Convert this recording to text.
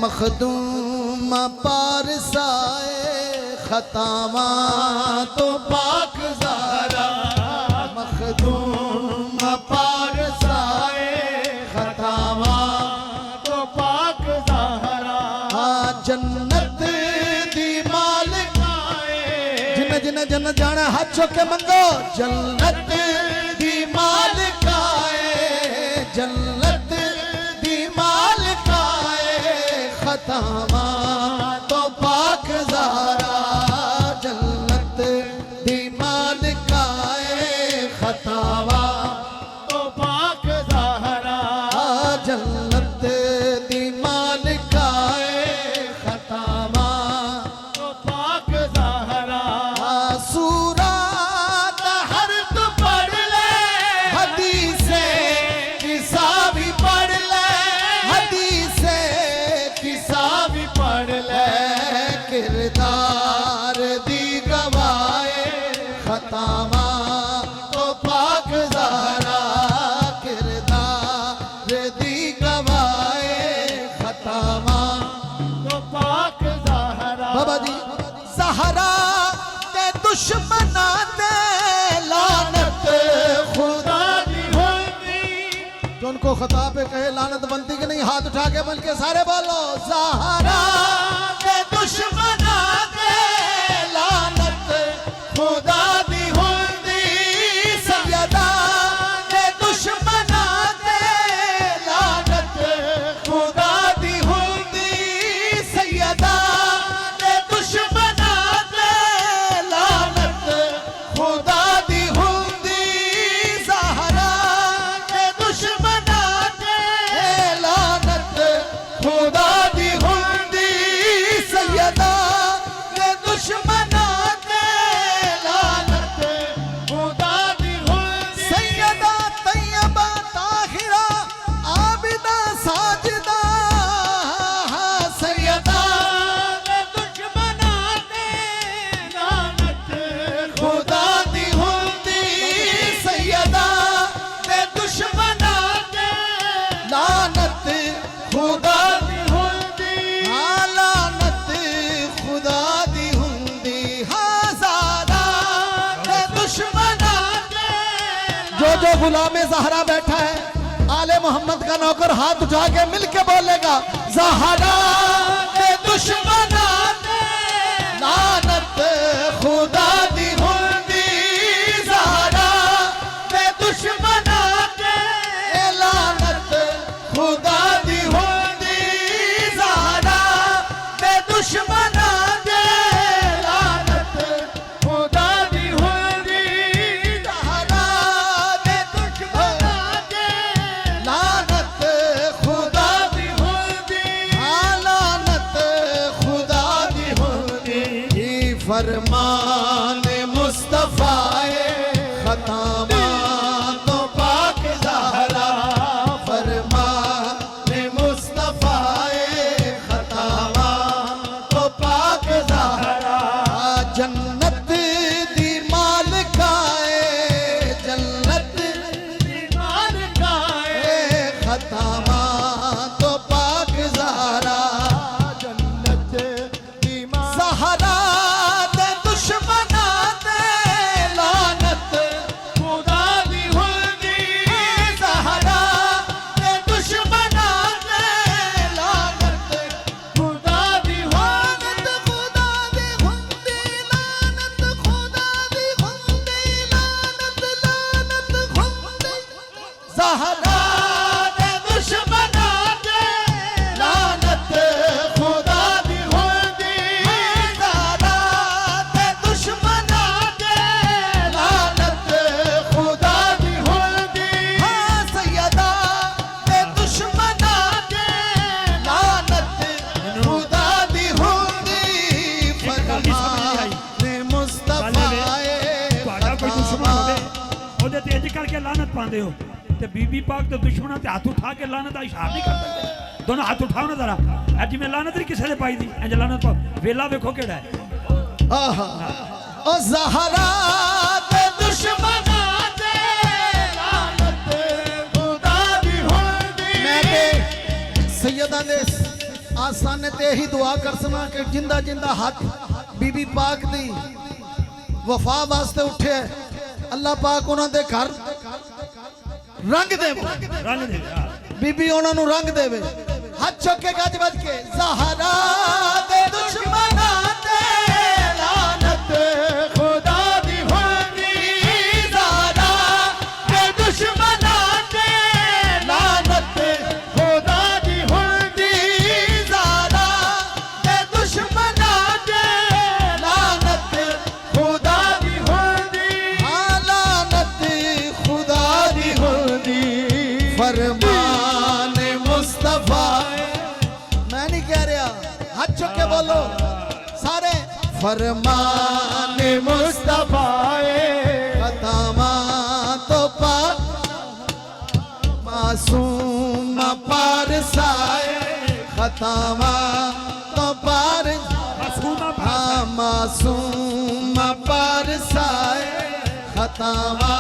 मखदूम पारसाए खतावा तो पाक ज़हरा मखदूम पारसाए खतावा तो पाक ज़हरा जन्नत दी मालिकाए जिन्हें जिन्हें जन जाना हाथ चुक के मंगो जन्नत दी मालिकाए जन्नत दी मालिकाए खतावा तो पाक ज़हरा जन्नत दी मालिकाए खतावा तो पाक ज़हरा जन्नत दी मालिकाए खतावा तो पाक ज़हरा सूरत हर तू पढ़ ले हदीसे किसा भी पढ़ ले हदीसे किसा भी पढ़ ले किरदार दी गवाए खतावा तो पाक ज़हरा किरदार दी गवाए खतावा तो पाक ज़हरा बाबा जी ज़हरा ते दुश्मना दे लानत खुदा दी होगी जो उनको खता पे कहे लानत बनती कि नहीं हाथ उठा के बन के सारे बोलो ज़हरा ते दुश्मना दे लानत खुदा दी होगी सैयदा ते दुश्मना दे लानत खुदा दी होगी सैयदा ते दुश्मना दे लानत खुदा दी होगी ज़हरा ते दुश्मना दे लानत खुदा दी होगी सैयदा ते दुश्मना दे लानत खुदा दी होगी सैयदा तैयबा ताहिरा आबिदा साजिदा सैयदा ते दुश्मना दे लानत खुदा दी होगी सैयदा ते दुश्मना दे लानत खुदा दी होगी लानत खुदा दी होगी ज़हरा ते दुश्मना दे जो गुलामे ज़हरा बैठा है आले मोहम्मद का नौकर हाथ उठा के मिल के बोलेगा ज़हरा ते दुश्मना दे लानत खुदा दी होगी ज़हरा ते दुश्मना दे लानत खुदा दी होगी ज़हरा ते दुश्मना दे लानत खुदा दी होगी ज़हरा ते दुश्मना दे लानत खुदा दी होगी लानत खुदा दी होगी फरमान मुस्तफ़ाए खतावा तो पाक ज़हरा फरमान मुस्तफ़ाए खतावा तो पाक ज़हरा जन्नत दी मालिकाए जन्नत दी मालिकाए खतावा तो पाक ज़हरा जन्नत दी ज़हरा ते दुश्मना दे लानत खुदा दी होगी ज़हरा ते दुश्मना दे लानत खुदा दी होगी खुदा दी होगी लानत खुदा दी होगी लानत लानत होगी ज़हरा ते दुश्मना दे लानत खुदा दी होगी ज़हरा ते दुश्मना दे लानत खुदा दी होगी सैयदा ते दुश्मना दे लानत खुदा दी होगी फरमान मुस्तफ़ाए ਤੁਹਾਡਾ ਕੋਈ ਦੁਸ਼ਮਣ ਹੋਵੇ ਉਹਦੇ ਤੇ ਇੰਜ ਕਰਕੇ ਲਾਨਤ ਪਾਉਂਦੇ ਹੋ ਤੇ ਬੀਬੀ ਪਾਕ ਤੇ ਦੁਸ਼ਮਣਾਂ ਤੇ ਹੱਥ ਉਠਾ ਕੇ ਲਾਨਤ ਦਾ ਇਸ਼ਾਰਾ ਨਹੀਂ ਕਰ ਸਕਦੇ ਦੋਨੋਂ ਹੱਥ ਉਠਾਓ ਨਾ ਜ਼ਰਾ ਅੱਜ ਜਿਵੇਂ ਲਾਨਤ ਨਹੀਂ ਕਿਸੇ ਦੇ ਪਾਈ ਦੀ ਇੰਜ ਲਾਨਤ ਪਾਓ ਵੇਲਾ ਵੇਖੋ ਕਿਹੜਾ ਹੈ ओ ज़हरा ते दुश्मना दे लानत खुदा दी होगी मैं सैयदा ने आसाने ते ही दुआ कर सना कि जिंदा जिंदा हाथ बीबी पाक दी वफा वास्ते उठे अल्लाह पाक उन्होंने घर रंग दे रंग दे बीबी उन्होंने रंग देवे हाथ चौके गज बज के ज़हरा दे दुश्मना ते लानत खुदा दी होगी ज़हरा दे दुश्मना ते लानत खुदा दी होगी ज़हरा दे दुश्मना ते लानत खुदा दी होगी हाँ लानत खुदा दी होगी फरमान मुस्तफा मैं नहीं कह रहा हाथ चुक के बोलो सारे फरमान मुस्तफा खतामा तो पार मासूम पार साए खतामा तो पार मासूम पार साए खतामा